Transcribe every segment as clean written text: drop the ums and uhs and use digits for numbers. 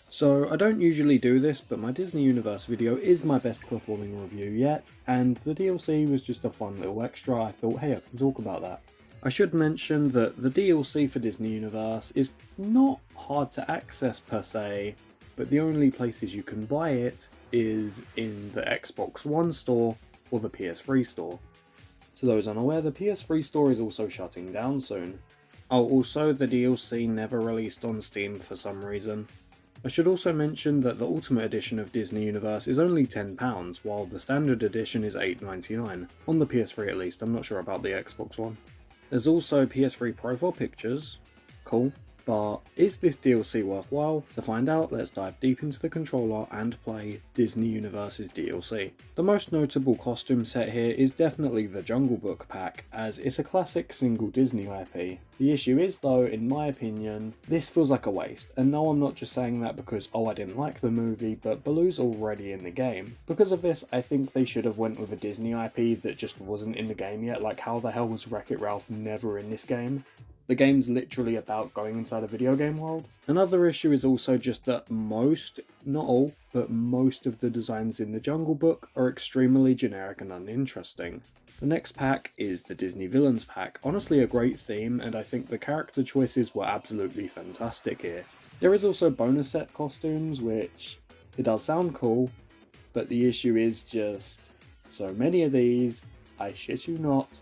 So I don't usually do this, but my Disney Universe video is my best performing review yet, and the DLC was just a fun little extra. I thought, hey, I can talk about that. I should mention that the DLC for Disney Universe is not hard to access per se, but the only places you can buy it is in the Xbox One store or the PS3 store. To those unaware, the PS3 store is also shutting down soon. Oh, also the DLC never released on Steam for some reason. I should also mention that the Ultimate Edition of Disney Universe is only £10, while the Standard Edition is $8.99. On the PS3 at least, I'm not sure about the Xbox One. There's also PS3 profile pictures, cool, but is this DLC worthwhile? To find out, let's dive deep into the controller and play Disney Universe's DLC. The most notable costume set here is definitely the Jungle Book pack, as it's a classic single Disney IP. The issue is though, in my opinion, this feels like a waste, and no, I'm not just saying that because I didn't like the movie, but Baloo's already in the game. Because of this, I think they should have went with a Disney IP that just wasn't in the game yet, like how the hell was Wreck-It Ralph never in this game? The game's literally about going inside a video game world. Another issue is also just that most, not all, but most of the designs in the Jungle Book are extremely generic and uninteresting. The next pack is the Disney Villains pack, honestly a great theme, and I think the character choices were absolutely fantastic here. There is also bonus set costumes, which it does sound cool, but the issue is just so many of these, I shit you not,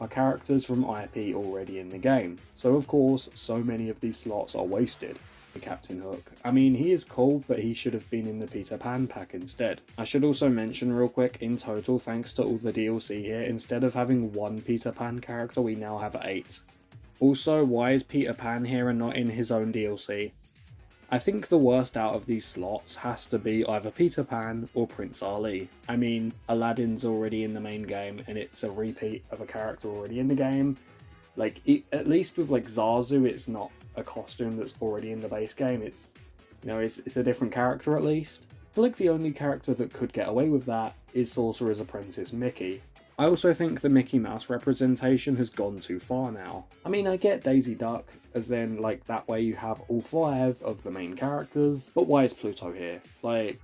are characters from IP already in the game, so of course so many of these slots are wasted. Captain Hook, I mean, he is cool, but he should have been in the Peter Pan pack instead. I should also mention real quick, in total, thanks to all the DLC here, instead of having one Peter Pan character we now have 8. Also, why is Peter Pan here and not in his own DLC? I think the worst out of these slots has to be either Peter Pan or Prince Ali. I mean, Aladdin's already in the main game and it's a repeat of a character already in the game. Like, at least with like Zazu, it's not a costume that's already in the base game. It's, you know, it's a different character at least. I feel like the only character that could get away with that is Sorcerer's Apprentice Mickey. I also think the Mickey Mouse representation has gone too far now. I mean, I get Daisy Duck, as then, like, that way you have all 5 of the main characters, but why is Pluto here? Like,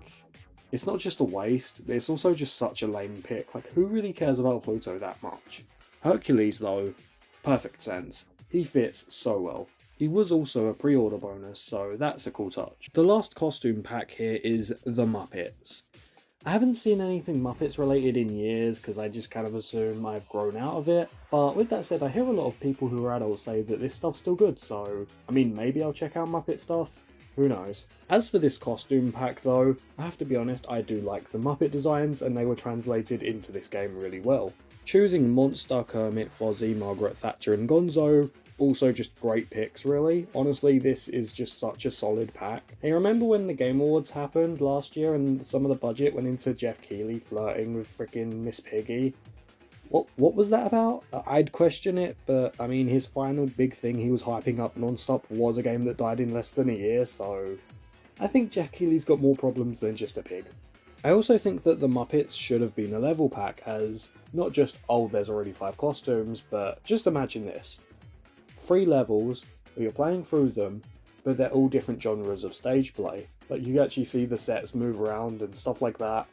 it's not just a waste, it's also just such a lame pick. Like, who really cares about Pluto that much? Hercules, though, perfect sense. He fits so well. He was also a pre-order bonus, so that's a cool touch. The last costume pack here is the Muppets. I haven't seen anything Muppets related in years because I just kind of assume I've grown out of it, but with that said, I hear a lot of people who are adults say that this stuff's still good, so I mean, maybe I'll check out Muppet stuff, who knows. As for this costume pack though, I have to be honest, I do like the Muppet designs and they were translated into this game really well. Choosing Monster, Kermit, Fozzie, Margaret Thatcher and Gonzo, also just great picks really. Honestly, this is just such a solid pack. Hey, remember when the Game Awards happened last year and some of the budget went into Jeff Keighley flirting with freaking Miss Piggy? What was that about? I'd question it, but I mean, his final big thing he was hyping up non-stop was a game that died in less than a year, so I think Jeff Keighley's got more problems than just a pig. I also think that the Muppets should have been a level pack, as not just, oh, there's already 5 costumes, but just imagine this. 3 levels, where you're playing through them, but they're all different genres of stage play. Like, you actually see the sets move around and stuff like that.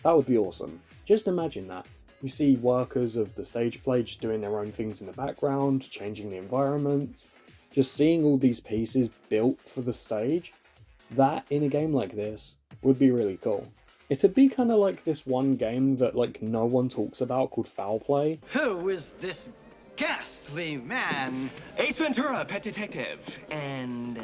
That would be awesome. Just imagine that. You see workers of the stage play just doing their own things in the background, changing the environment, just seeing all these pieces built for the stage. That, in a game like this, would be really cool. It'd be kind of like this one game that like no one talks about called Foul Play. Who is this ghastly man? Ace Ventura, pet detective. And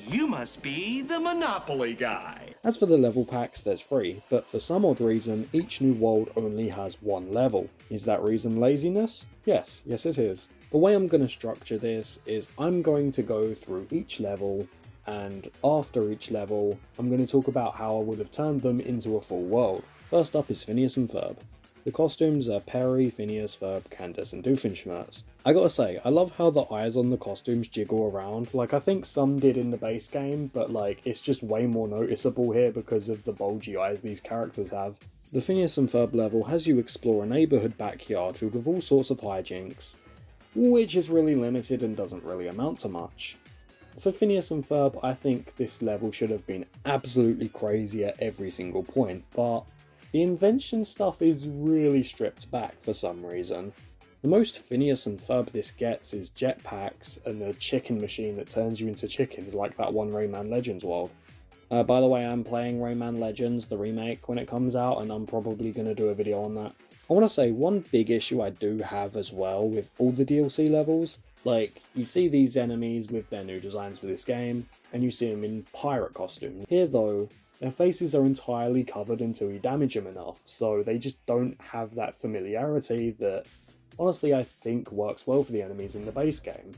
you must be the Monopoly guy. As for the level packs, there's 3, but for some odd reason, each new world only has 1 level. Is that reason laziness? Yes it is. The way I'm going to structure this is I'm going to go through each level, and after each level, I'm going to talk about how I would have turned them into a full world. First up is Phineas and Ferb. The costumes are Perry, Phineas, Ferb, Candace and Doofenshmirtz. I gotta say, I love how the eyes on the costumes jiggle around. Like, I think some did in the base game, but like, it's just way more noticeable here because of the bulgy eyes these characters have. The Phineas and Ferb level has you explore a neighbourhood backyard filled with all sorts of hijinks. which is really limited and doesn't really amount to much. For Phineas and Ferb, I think this level should have been absolutely crazy at every single point, but the invention stuff is really stripped back for some reason. The most Phineas and Ferb this gets is jetpacks and the chicken machine that turns you into chickens like that one Rayman Legends world. By the way, I'm playing Rayman Legends, the remake, when it comes out, and I'm probably going to do a video on that. I want to say one big issue I do have as well with all the DLC levels, like, you see these enemies with their new designs for this game, and you see them in pirate costumes. Here though, their faces are entirely covered until you damage them enough, so they just don't have that familiarity that, honestly, I think works well for the enemies in the base game.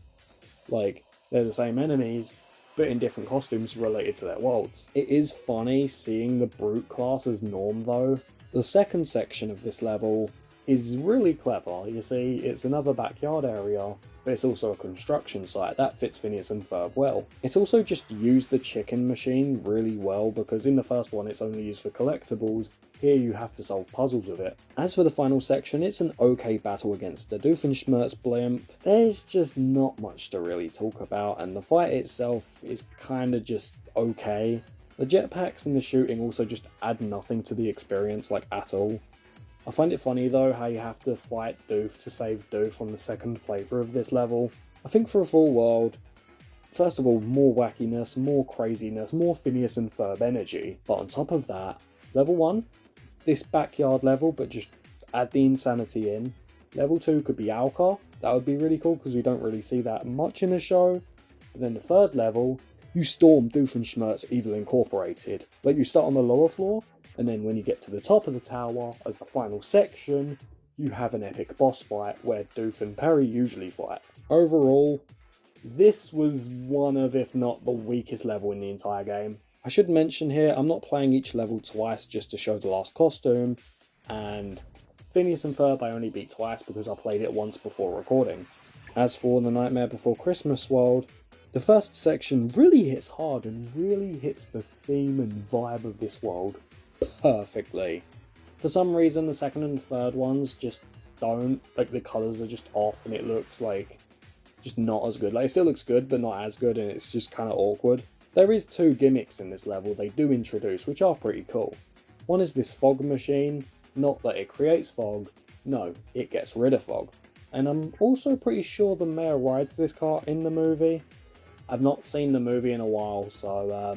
Like, they're the same enemies, but in different costumes related to their worlds. It is funny seeing the brute class as norm though. The second section of this level is really clever. You see, it's another backyard area, but it's also a construction site. That fits Phineas and Ferb well. It's also just used the chicken machine really well, because in the first one it's only used for collectibles. Here you have to solve puzzles with it. As for the final section, it's an okay battle against the Doofenshmirtz blimp. There's just not much to really talk about, and the fight itself is kinda just okay. The jetpacks and the shooting also just add nothing to the experience, like, at all. I find it funny though how you have to fight Doof to save Doof on the second playthrough of this level. I think for a full world, first of all, more wackiness, more craziness, more Phineas and Ferb energy, but on top of that, level 1, this backyard level, but just add the insanity in. Level 2 could be Alka, that would be really cool because we don't really see that much in the show. But then the third level, you storm Doofenshmirtz Evil Incorporated. Like, you start on the lower floor, and then when you get to the top of the tower, as the final section, you have an epic boss fight where Doof and Perry usually fight. Overall, this was one of, if not the weakest level in the entire game. I should mention here, I'm not playing each level twice just to show the last costume, and Phineas and Ferb I only beat twice because I played it once before recording. As for the Nightmare Before Christmas world, the first section really hits hard and really hits the theme and vibe of this world perfectly. For some reason, the second and third ones just don't. Like, the colours are just off and it looks like just not as good. Like, it still looks good, but not as good, and it's just kind of awkward. There is 2 gimmicks in this level they do introduce, which are pretty cool. One is this fog machine. Not that it creates fog, no, it gets rid of fog. And I'm also pretty sure the mayor rides this car in the movie. I've not seen the movie in a while, so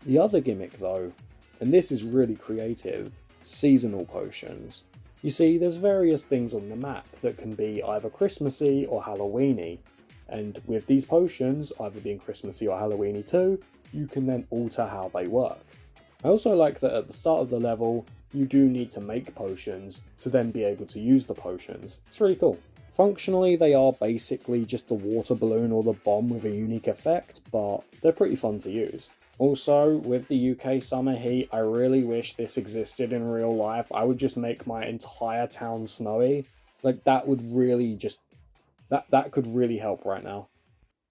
the other gimmick though, and this is really creative, seasonal potions. You see, there's various things on the map that can be either Christmassy or Halloweeny, and with these potions, either being Christmassy or Halloweeny too, you can then alter how they work. I also like that at the start of the level, you do need to make potions to then be able to use the potions. It's really cool. Functionally, they are basically just the water balloon or the bomb with a unique effect, but they're pretty fun to use. Also, with the UK summer heat, I really wish this existed in real life. I would just make my entire town snowy. Like, that would really just... That could really help right now.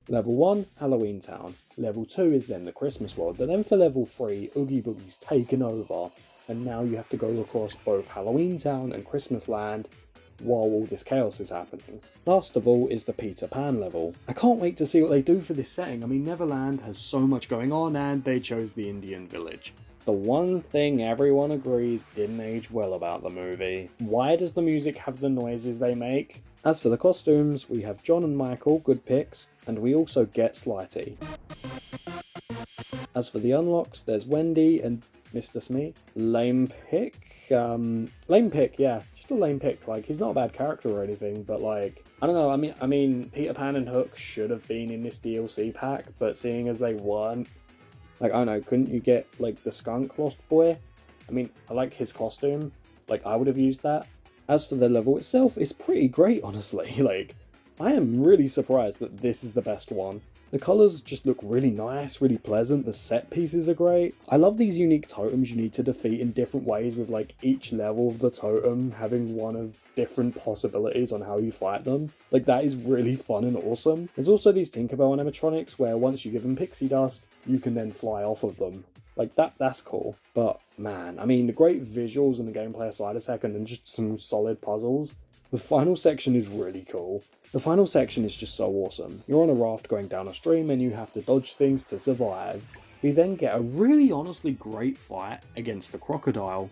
Level 1, Halloween Town. Level 2 is then the Christmas world, but then for level 3, Oogie Boogie's taken over, and now you have to go across both Halloween Town and Christmas Land while all this chaos is happening. Last of all is the Peter Pan level. I can't wait to see what they do for this setting. I mean, Neverland has so much going on, and they chose the Indian village. The one thing everyone agrees didn't age well about the movie. Why does the music have the noises they make? As for the costumes, we have John and Michael, good picks, and we also get Slighty. As for the unlocks, there's Wendy and Mr. Smee. Lame pick? Lame pick, yeah. Just a lame pick. Like, he's not a bad character or anything, but like, I don't know, I mean, Peter Pan and Hook should have been in this DLC pack, but seeing as they weren't, like, I don't know, couldn't you get, like, the skunk Lost Boy? I mean, I like his costume. Like, I would have used that. As for the level itself, it's pretty great, honestly. Like, I am really surprised that this is the best one. The colours just look really nice, really pleasant, the set pieces are great. I love these unique totems you need to defeat in different ways, with like each level of the totem having one of different possibilities on how you fight them. Like, that is really fun and awesome. There's also these Tinkerbell animatronics where once you give them pixie dust, you can then fly off of them. Like, that's cool. But, man, I mean, the great visuals and the gameplay aside a second, and just some solid puzzles, the final section is really cool. The final section is just so awesome. You're on a raft going down a stream and you have to dodge things to survive. We then get a really honestly great fight against the crocodile.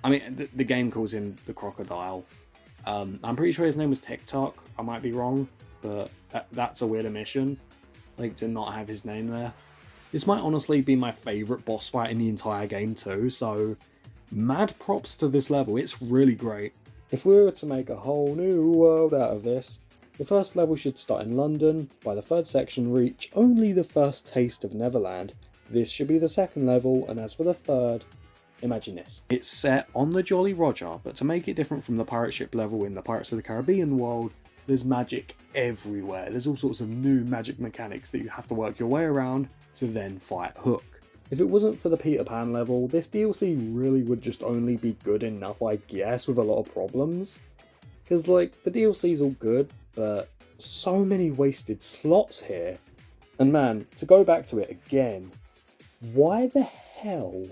I mean, the game calls him the crocodile. I'm pretty sure his name was TikTok. I might be wrong, but that's a weird omission. Like, to not have his name there. This might honestly be my favourite boss fight in the entire game too, so mad props to this level, it's really great. If we were to make a whole new world out of this, the first level should start in London, by the third section reach only the first taste of Neverland. This should be the second level, and as for the third, imagine this. It's set on the Jolly Roger, but to make it different from the pirate ship level in the Pirates of the Caribbean world, there's magic everywhere. There's all sorts of new magic mechanics that you have to work your way around to then fight Hook. If it wasn't for the Peter Pan level, this DLC really would just only be good enough, I guess, with a lot of problems. Because, like, the DLC's all good, but so many wasted slots here. And man, to go back to it again, why the hell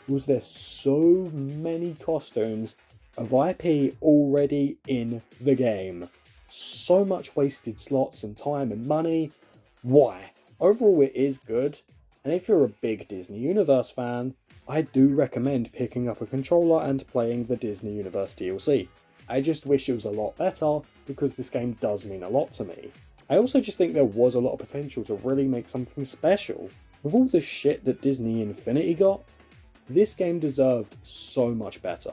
was there so many costumes of IP already in the game? So much wasted slots and time and money. Why? Overall it is good, and if you're a big Disney Universe fan, I do recommend picking up a controller and playing the Disney Universe DLC. I just wish it was a lot better, because this game does mean a lot to me. I also just think there was a lot of potential to really make something special. With all the shit that Disney Infinity got, this game deserved so much better.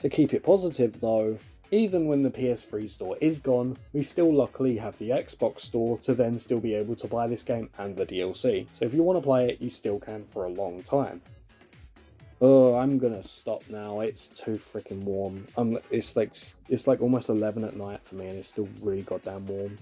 To keep it positive though, even when the PS3 store is gone, we still luckily have the Xbox store to then still be able to buy this game and the DLC. So if you want to play it, you still can for a long time. Oh, I'm gonna stop now. It's too freaking warm. It's like almost 11 at night for me, and it's still really goddamn warm.